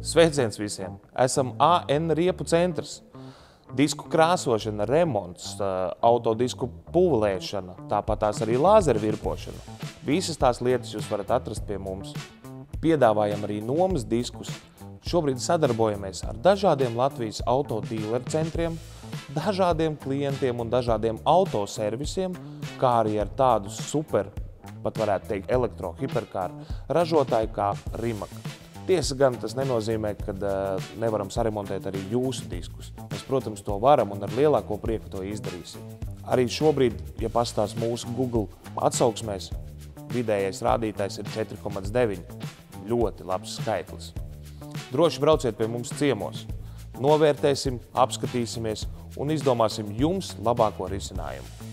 Sveiciens visiem! Esam AN Riepu centrs. Disku krāsošana, remonts, autodisku pūlēšana, tāpat tās arī lāzeru virpošana. Visas tās lietas jūs varat atrast pie mums. Piedāvājam arī nomas diskus. Šobrīd sadarbojamies ar dažādiem Latvijas autodīleru centriem, dažādiem klientiem un dažādiem autoservisiem, kā arī ar tādu super, pat varētu teikt, elektrohiperkāru ražotāju kā Rimac. Tiesa gan tas nenozīmē, ka nevaram saremontēt arī jūsu diskus. Mēs, protams, to varam un ar lielāko prieku to izdarīsim. Arī šobrīd, ja pastāst mūsu Google atsauksmēs, vidējais rādītājs ir 4,9. Ļoti labs skaitlis. Droši brauciet pie mums ciemos. Novērtēsim, apskatīsimies un izdomāsim jums labāko risinājumu.